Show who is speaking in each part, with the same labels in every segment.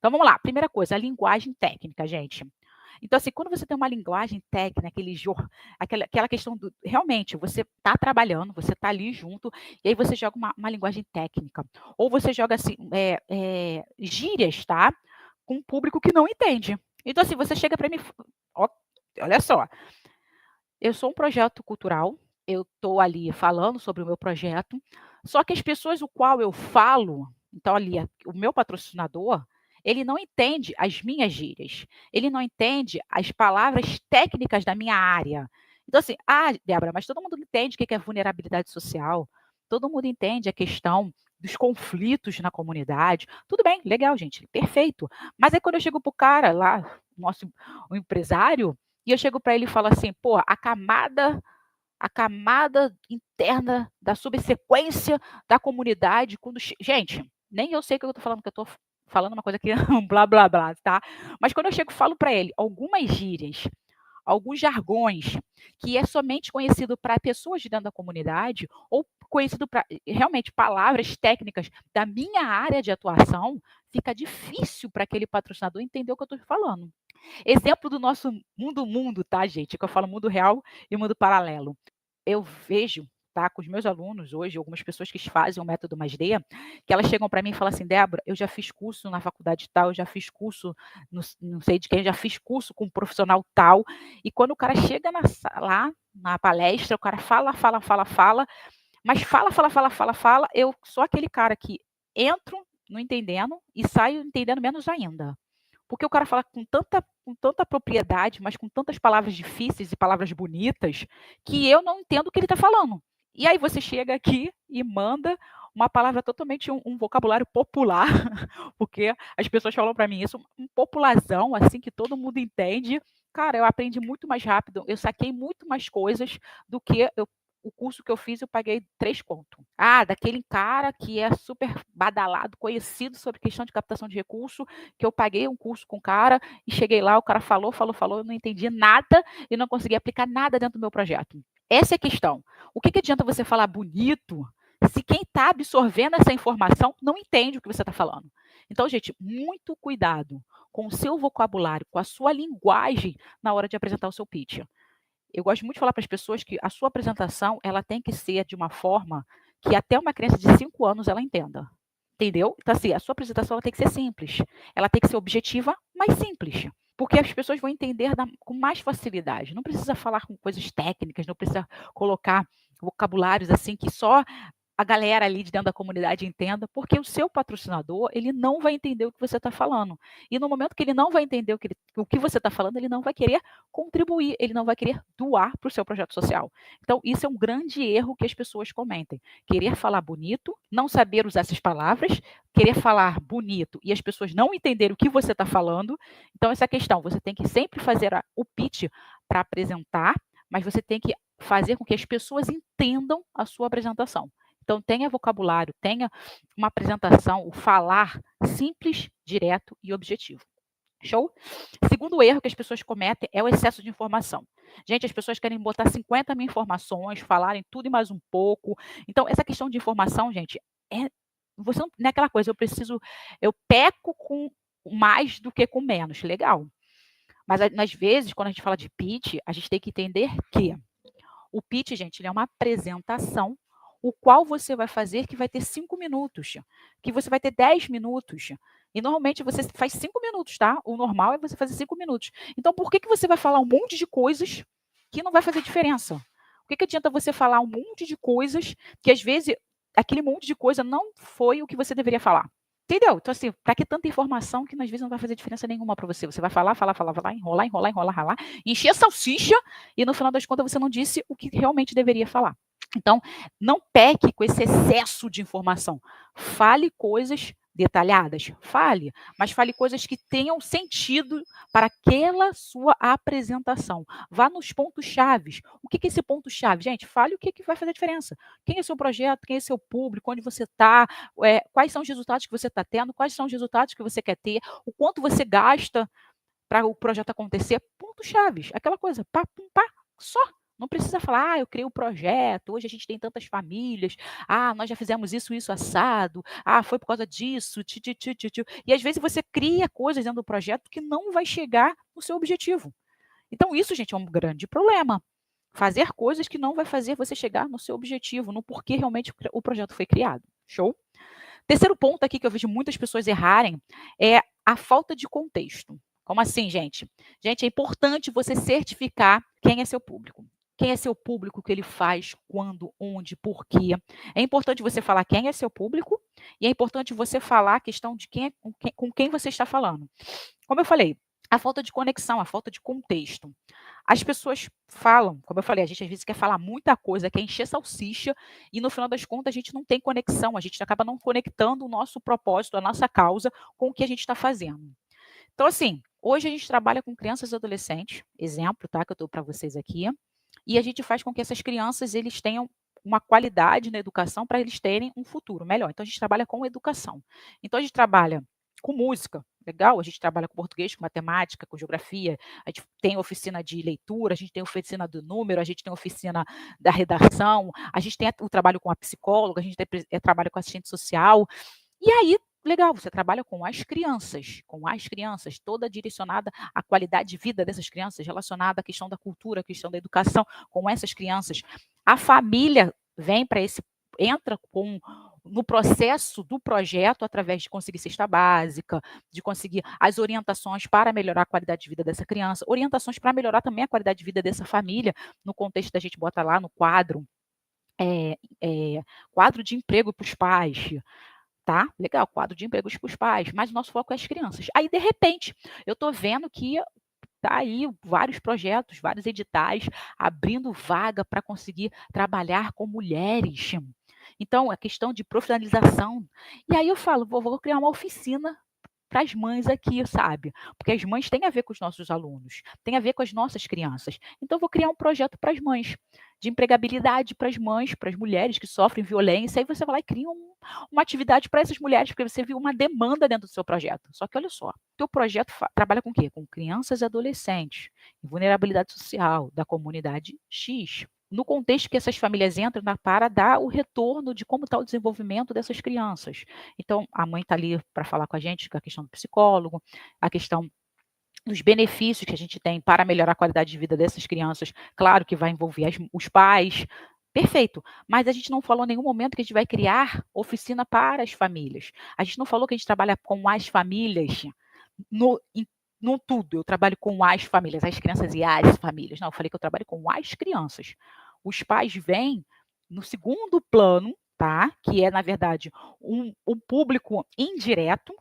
Speaker 1: Então vamos lá, primeira coisa, a linguagem técnica, gente. Então, assim, quando você tem uma linguagem técnica, aquela questão do. Realmente, você está trabalhando, você está ali junto, e aí você joga uma linguagem técnica. Ou você joga assim, gírias, tá? Com um público que não entende. Então, assim, você chega para mim. Ó, olha só, eu sou um projeto cultural, eu estou ali falando sobre o meu projeto, só que as pessoas o qual eu falo, então ali, o meu patrocinador, ele não entende as minhas gírias, ele não entende as palavras técnicas da minha área. Então, assim, Débora, mas todo mundo entende o que é vulnerabilidade social, todo mundo entende a questão dos conflitos na comunidade. Tudo bem, legal, gente, perfeito. Mas aí quando eu chego para o cara lá, o empresário, e eu chego para ele e falo assim, pô, a camada interna da subsequência da comunidade, gente, nem eu sei o que eu estou falando, que eu estou falando uma coisa aqui, blá, blá, blá, tá? Mas quando eu chego e falo para ele algumas gírias, alguns jargões, que é somente conhecido para pessoas de dentro da comunidade, ou conhecido para realmente palavras técnicas da minha área de atuação, fica difícil para aquele patrocinador entender o que eu estou falando. Exemplo do nosso mundo, tá, gente? Que eu falo mundo real e mundo paralelo. Eu vejo, tá, com os meus alunos hoje, algumas pessoas que fazem o método Mais D, que elas chegam para mim e falam assim, Débora, eu já fiz curso na faculdade tal, eu já fiz curso, não sei de quem, já fiz curso com um profissional tal, e quando o cara chega lá na palestra, o cara fala, mas fala, eu sou aquele cara que entro não entendendo e saio entendendo menos ainda. Porque o cara fala com tanta propriedade, mas com tantas palavras difíceis e palavras bonitas, que eu não entendo o que ele está falando. E aí você chega aqui e manda uma palavra totalmente, um vocabulário popular, porque as pessoas falam para mim isso, um popularzão, assim, que todo mundo entende. Cara, eu aprendi muito mais rápido, eu saquei muito mais coisas do que o curso que eu fiz, eu paguei 3 conto. Daquele cara que é super badalado, conhecido sobre questão de captação de recurso, que eu paguei um curso com o cara e cheguei lá, o cara falou, eu não entendi nada e não consegui aplicar nada dentro do meu projeto. Essa é a questão. O que adianta você falar bonito se quem está absorvendo essa informação não entende o que você está falando? Então, gente, muito cuidado com o seu vocabulário, com a sua linguagem na hora de apresentar o seu pitch. Eu gosto muito de falar para as pessoas que a sua apresentação ela tem que ser de uma forma que até uma criança de 5 anos ela entenda. Entendeu? Então, assim, a sua apresentação ela tem que ser simples. Ela tem que ser objetiva, mas simples. Porque as pessoas vão entender com mais facilidade. Não precisa falar com coisas técnicas, não precisa colocar vocabulários assim que só a galera ali de dentro da comunidade entenda, porque o seu patrocinador, ele não vai entender o que você está falando. E no momento que ele não vai entender o que você está falando, ele não vai querer contribuir, ele não vai querer doar para o seu projeto social. Então, isso é um grande erro que as pessoas cometem. Querer falar bonito, não saber usar essas palavras, querer falar bonito e as pessoas não entenderem o que você está falando. Então, essa questão, você tem que sempre fazer o pitch para apresentar, mas você tem que fazer com que as pessoas entendam a sua apresentação. Então, tenha vocabulário, tenha uma apresentação, o falar simples, direto e objetivo. Show? Segundo erro que as pessoas cometem é o excesso de informação. Gente, as pessoas querem botar 50 mil informações, falarem tudo e mais um pouco. Então, essa questão de informação, gente, você não é aquela coisa, eu peco com mais do que com menos. Legal. Mas, às vezes, quando a gente fala de pitch, a gente tem que entender que o pitch, gente, ele é uma apresentação, o qual você vai fazer que vai ter 5 minutos, que você vai ter 10 minutos. E normalmente você faz 5 minutos, tá? O normal é você fazer 5 minutos. Então, por que você vai falar um monte de coisas que não vai fazer diferença? O que adianta você falar um monte de coisas que, às vezes, aquele monte de coisa não foi o que você deveria falar? Entendeu? Então, assim, para que tanta informação que às vezes não vai fazer diferença nenhuma para você? Você vai falar, enrolar, encher a salsicha e no final das contas você não disse o que realmente deveria falar. Então, não peque com esse excesso de informação. Fale coisas detalhadas, mas fale coisas que tenham sentido para aquela sua apresentação. Vá nos pontos chaves. O que é esse ponto chave? Gente, fale o que vai fazer diferença. Quem é seu projeto, quem é seu público, onde você está, quais são os resultados que você está tendo, quais são os resultados que você quer ter, o quanto você gasta para o projeto acontecer. Pontos chaves, aquela coisa, pá, pum, pá, só. Não precisa falar: "Ah, eu criei o projeto, hoje a gente tem tantas famílias. Ah, nós já fizemos isso, isso assado. Ah, foi por causa disso, ti-ti-ti-ti-ti". E às vezes você cria coisas dentro do projeto que não vai chegar no seu objetivo. Então isso, gente, é um grande problema. Fazer coisas que não vai fazer você chegar no seu objetivo, no porquê realmente o projeto foi criado. Show? Terceiro ponto aqui que eu vejo muitas pessoas errarem é a falta de contexto. Como assim, gente? Gente, é importante você certificar quem é seu público. Quem é seu público, o que ele faz, quando, onde, por quê. É importante você falar quem é seu público e é importante você falar a questão de quem é, com quem você está falando. Como eu falei, a falta de conexão, a falta de contexto. As pessoas falam, como eu falei, a gente às vezes quer falar muita coisa, quer encher salsicha, e no final das contas a gente não tem conexão, a gente acaba não conectando o nosso propósito, a nossa causa com o que a gente está fazendo. Então, assim, hoje a gente trabalha com crianças e adolescentes, exemplo, tá, que eu estou para vocês aqui, e a gente faz com que essas crianças eles tenham uma qualidade na educação para eles terem um futuro melhor. Então, a gente trabalha com educação. Então, a gente trabalha com música, legal, a gente trabalha com português, com matemática, com geografia, a gente tem oficina de leitura, a gente tem oficina do número, a gente tem oficina da redação, a gente tem o trabalho com a psicóloga, a gente tem trabalho com assistente social, e aí, legal, você trabalha com as crianças, toda direcionada à qualidade de vida dessas crianças, relacionada à questão da cultura, à questão da educação, com essas crianças. A família vem para esse entra no processo do projeto através de conseguir cesta básica, de conseguir as orientações para melhorar a qualidade de vida dessa criança, orientações para melhorar também a qualidade de vida dessa família, no contexto da gente bota lá no quadro, quadro de emprego para os pais, tá, legal, quadro de empregos para os pais, mas o nosso foco é as crianças. Aí, de repente, eu estou vendo que tá aí vários projetos, vários editais abrindo vaga para conseguir trabalhar com mulheres. Então, a questão de profissionalização. E aí eu falo, vou criar uma oficina para as mães aqui, sabe? Porque as mães têm a ver com os nossos alunos, têm a ver com as nossas crianças. Então, eu vou criar um projeto para as mães, de empregabilidade para as mães, para as mulheres que sofrem violência. Aí você vai lá e cria uma atividade para essas mulheres, porque você viu uma demanda dentro do seu projeto. Só que olha só, o teu projeto trabalha com o quê? Com crianças e adolescentes, em vulnerabilidade social da comunidade X. No contexto que essas famílias entram para dar o retorno de como está o desenvolvimento dessas crianças. Então, a mãe está ali para falar com a gente, com a questão do psicólogo, a questão dos benefícios que a gente tem para melhorar a qualidade de vida dessas crianças. Claro que vai envolver os pais. Perfeito, mas a gente não falou em nenhum momento que a gente vai criar oficina para as famílias. A gente não falou que a gente trabalha com as famílias no, no tudo. Eu trabalho com as famílias, as crianças e as famílias. Não, eu falei que eu trabalho com as crianças. Os pais vêm no segundo plano, tá? Que é, na verdade, um público indireto,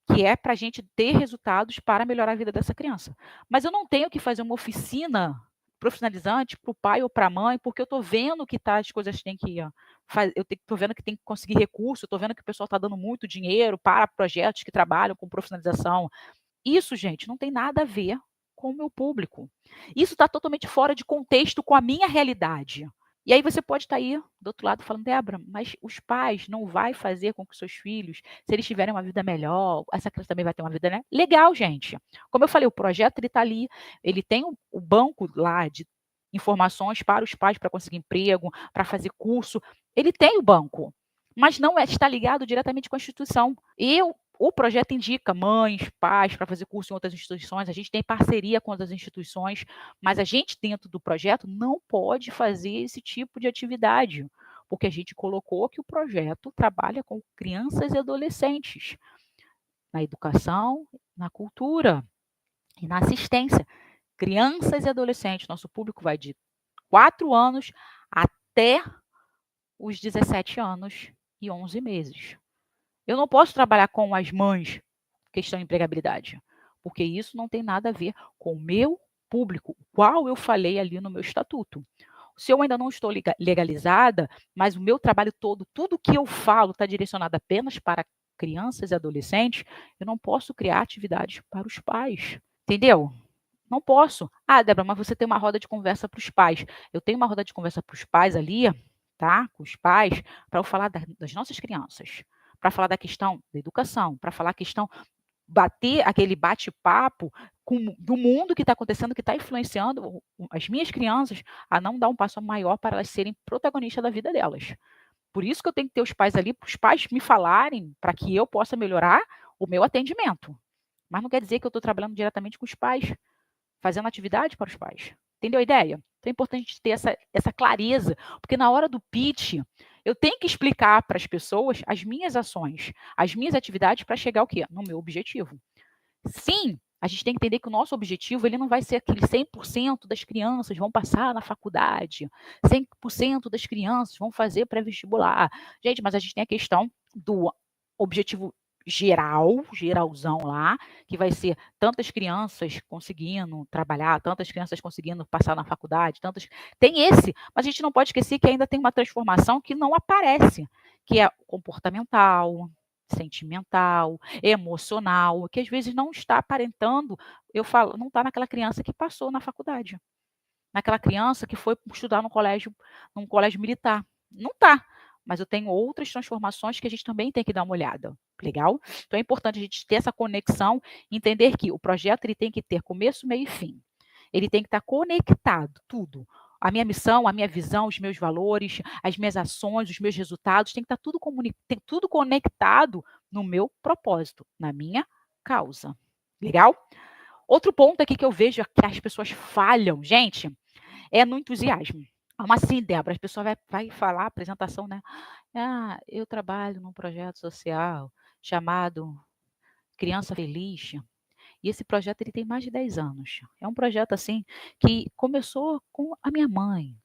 Speaker 1: que é para a gente ter resultados para melhorar a vida dessa criança. Mas eu não tenho que fazer uma oficina profissionalizante para o pai ou para a mãe, porque eu estou vendo que as coisas têm que eu estou vendo que tem que conseguir recurso, estou vendo que o pessoal está dando muito dinheiro para projetos que trabalham com profissionalização. Isso, gente, não tem nada a ver com o meu público. Isso está totalmente fora de contexto com a minha realidade. E aí você pode estar aí do outro lado falando, Débora, mas os pais não vai fazer com que seus filhos, se eles tiverem uma vida melhor, essa criança também vai ter uma vida, né? Legal, gente. Como eu falei, o projeto ele está ali, ele tem o banco lá de informações para os pais para conseguir emprego, para fazer curso. Ele tem o banco, mas não está ligado diretamente com a instituição. O projeto indica mães, pais para fazer curso em outras instituições, a gente tem parceria com outras instituições, mas a gente, dentro do projeto, não pode fazer esse tipo de atividade, porque a gente colocou que o projeto trabalha com crianças e adolescentes, na educação, na cultura e na assistência. Crianças e adolescentes, nosso público vai de 4 anos até os 17 anos e 11 meses. Eu não posso trabalhar com as mães, questão de empregabilidade, porque isso não tem nada a ver com o meu público, o qual eu falei ali no meu estatuto. Se eu ainda não estou legalizada, mas o meu trabalho todo, tudo que eu falo está direcionado apenas para crianças e adolescentes, eu não posso criar atividades para os pais. Entendeu? Não posso. Ah, Débora, mas você tem uma roda de conversa para os pais. Eu tenho uma roda de conversa para os pais ali, tá? Com os pais, para eu falar das nossas crianças, para falar da questão da educação, para falar a questão, bater aquele bate-papo do mundo que está acontecendo, que está influenciando as minhas crianças a não dar um passo maior para elas serem protagonistas da vida delas. Por isso que eu tenho que ter os pais ali, para os pais me falarem, para que eu possa melhorar o meu atendimento. Mas não quer dizer que eu estou trabalhando diretamente com os pais, fazendo atividade para os pais. Entendeu a ideia? Então é importante a gente ter essa clareza, porque na hora do pitch, eu tenho que explicar para as pessoas as minhas ações, as minhas atividades para chegar ao quê? No meu objetivo. Sim, a gente tem que entender que o nosso objetivo ele não vai ser aquele 100% das crianças vão passar na faculdade, 100% das crianças vão fazer pré-vestibular. Gente, mas a gente tem a questão do objetivo geral, geralzão lá, que vai ser tantas crianças conseguindo trabalhar, tantas crianças conseguindo passar na faculdade, tantas. Tem esse, mas a gente não pode esquecer que ainda tem uma transformação que não aparece, que é comportamental, sentimental, emocional, que às vezes não está aparentando, eu falo, não está naquela criança que passou na faculdade, naquela criança que foi estudar num colégio militar. Não está. Mas eu tenho outras transformações que a gente também tem que dar uma olhada. Legal? Então é importante a gente ter essa conexão, entender que o projeto ele tem que ter começo, meio e fim. Ele tem que estar conectado, tudo. A minha missão, a minha visão, os meus valores, as minhas ações, os meus resultados, tem que estar tudo conectado no meu propósito, na minha causa. Legal? Outro ponto aqui que eu vejo que as pessoas falham, gente, é no entusiasmo. Como assim, Débora? As pessoas vai falar, apresentação, né? Ah, eu trabalho num projeto social chamado Criança Feliz. E esse projeto ele tem mais de 10 anos. É um projeto assim que começou com a minha mãe,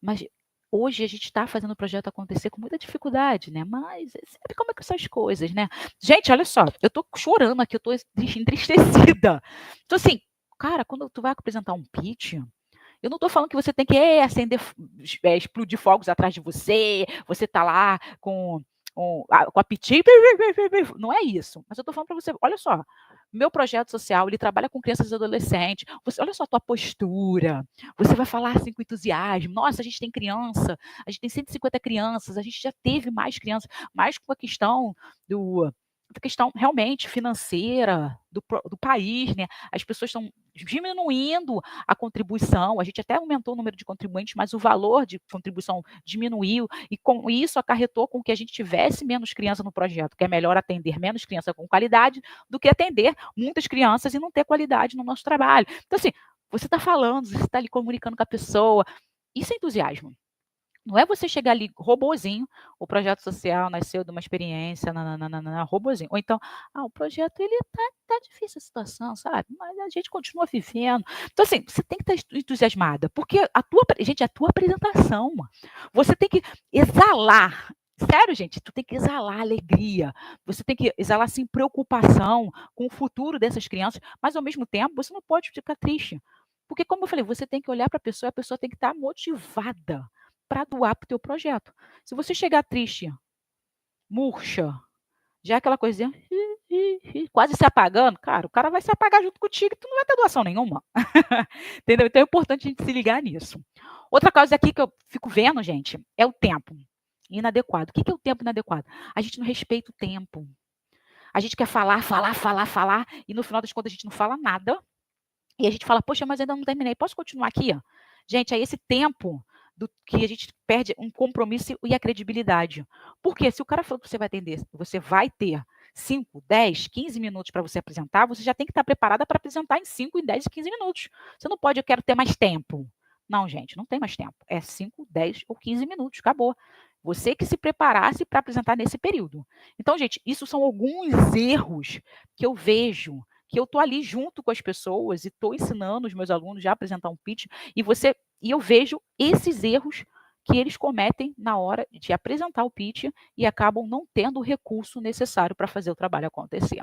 Speaker 1: mas hoje a gente está fazendo o projeto acontecer com muita dificuldade, né? Mas sabe como é que são as coisas, né? Gente, olha só, eu tô chorando aqui, eu tô entristecida. Então assim, cara, quando tu vai apresentar um pitch, eu não estou falando que você tem que explodir fogos atrás de você, você tá lá com a piti, não é isso. Mas eu estou falando para você, olha só, meu projeto social, ele trabalha com crianças e adolescentes. Olha só a tua postura. Você vai falar assim com entusiasmo. Nossa, a gente tem criança, a gente tem 150 crianças, a gente já teve mais crianças, mais com a questão da questão realmente financeira do país, né? As pessoas estão diminuindo a contribuição, a gente até aumentou o número de contribuintes, mas o valor de contribuição diminuiu, e com isso acarretou com que a gente tivesse menos criança no projeto, que é melhor atender menos criança com qualidade do que atender muitas crianças e não ter qualidade no nosso trabalho. Então, assim, você está falando, você está ali comunicando com a pessoa, isso é entusiasmo. Não é você chegar ali, robozinho, o projeto social nasceu de uma experiência, nananana, robozinho. Ou então, o projeto, ele tá difícil a situação, sabe? Mas a gente continua vivendo. Então, assim, você tem que estar entusiasmada, porque gente, a tua apresentação, você tem que exalar. Sério, gente, tu tem que exalar alegria, você tem que exalar, assim, preocupação com o futuro dessas crianças, mas ao mesmo tempo, você não pode ficar triste. Porque, como eu falei, você tem que olhar para a pessoa tem que estar motivada para doar para o teu projeto. Se você chegar triste, murcha, já é aquela coisinha quase se apagando, cara, o cara vai se apagar junto contigo e tu não vai ter doação nenhuma. Entendeu? Então é importante a gente se ligar nisso. Outra coisa aqui que eu fico vendo, gente, é o tempo inadequado. O que é o tempo inadequado? A gente não respeita o tempo. A gente quer falar, e no final das contas a gente não fala nada. E a gente fala, poxa, mas ainda não terminei, posso continuar aqui? Gente, é esse tempo que a gente perde um compromisso e a credibilidade. Porque se o cara falou que você vai atender, você vai ter 5, 10, 15 minutos para você apresentar, você já tem que estar preparada para apresentar em 5, em 10 e 15 minutos. Você não pode, eu quero ter mais tempo. Não, gente, não tem mais tempo. É 5, 10 ou 15 minutos, acabou. Você que se preparasse para apresentar nesse período. Então, gente, isso são alguns erros que eu vejo, que eu estou ali junto com as pessoas e estou ensinando os meus alunos já a apresentar um pitch, e eu vejo esses erros que eles cometem na hora de apresentar o pitch e acabam não tendo o recurso necessário para fazer o trabalho acontecer.